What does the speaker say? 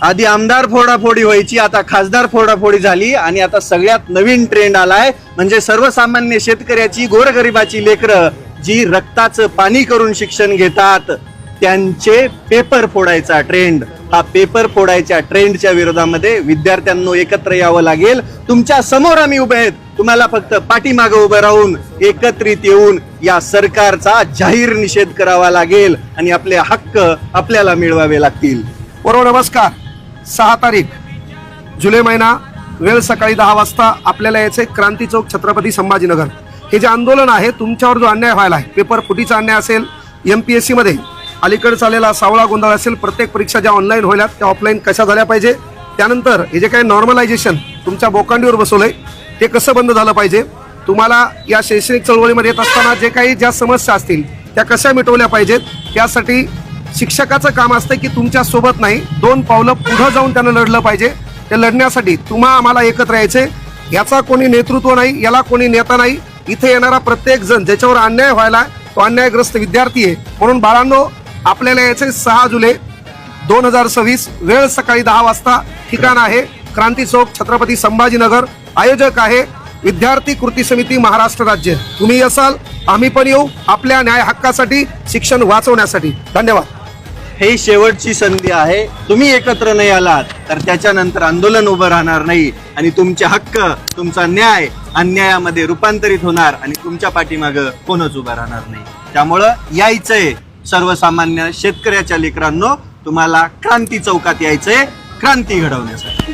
आधी आमदार फोडाफोडी व्हायची, आता खासदार फोडाफोडी झाली आणि आता सगळ्यात नवीन ट्रेंड आलाय म्हणजे सर्वसामान्य शेतकऱ्याची, गोरगरिबाची लेकरं जी रक्ताचं पाणी करून शिक्षण घेतात त्यांचे पेपर फोडायचा ट्रेंड. हा पेपर फोडायच्या ट्रेंडच्या विरोधामध्ये विद्यार्थ्यांना एकत्र यावं लागेल. तुमच्या समोर आम्ही उभे आहेत, तुम्हाला फक्त पाठीमागे उभं राहून एकत्रित येऊन या सरकारचा जाहीर निषेध करावा लागेल आणि आपले हक्क आपल्याला मिळवावे लागतील. बरोबर. नमस्कार. 6 तारीख जुलै महिना, वेळ सकाळी 10 वाजता आपल्याला यायचे क्रांती चौक, छत्रपती संभाजीनगर. हे जे आंदोलन आहे, तुमच्यावर जो अन्याय व्हायला आहे, पेपर फुटीचा अन्याय असेल, MPSC मध्ये अलीकडे चाललेला सावळा गोंधळ असेल, प्रत्येक परीक्षा ज्या ऑनलाईन व्हायला त्या ऑफलाईन कशा झाल्या पाहिजे, त्यानंतर हे जे काही नॉर्मलायझेशन तुमच्या बोकांडीवर बसवलंय ते कसं बंद झालं पाहिजे, तुम्हाला या शैक्षणिक चळवळीमध्ये येत असताना जे काही ज्या समस्या असतील त्या कशा मिटवल्या पाहिजेत, त्यासाठी शिक्षकाचं काम असतं की तुमच्या सोबत नाही, 2 पावलं पुढे जाऊन त्यानं लढलं पाहिजे. ते लढण्यासाठी आम्हाला एकत्र यायचे. याचा कोणी नेतृत्व नाही, याला कोणी नेता नाही. इथे येणारा प्रत्येक जण ज्याच्यावर अन्याय व्हायला तो अन्यायग्रस्त विद्यार्थी आहे. म्हणून बाळांनो, आपल्याला यायचे 6 जुलै 2026, वेळ सकाळी 10 वाजता. ठिकाण आहे क्रांती चौक, छत्रपती संभाजीनगर. आयोजक आहे विद्यार्थी कृती समिती महाराष्ट्र राज्य. तुम्ही असाल, आम्ही पण येऊ आपल्या न्याय हक्कासाठी, शिक्षण वाचवण्यासाठी. धन्यवाद. हे शेवटची संधी आहे. तुम्ही एकत्र नाही आलात तर त्याच्यानंतर आंदोलन उभं राहणार नाही आणि तुमचे हक्क, तुमचा न्याय अन्यायामध्ये रूपांतरित होणार आणि तुमच्या पाठीमागं कोणच उभं राहणार नाही. त्यामुळं यायचंय सर्वसामान्य शेतकऱ्याच्या लेकरांनो, तुम्हाला क्रांती चौकात यायचंय क्रांती घडवण्यासाठी.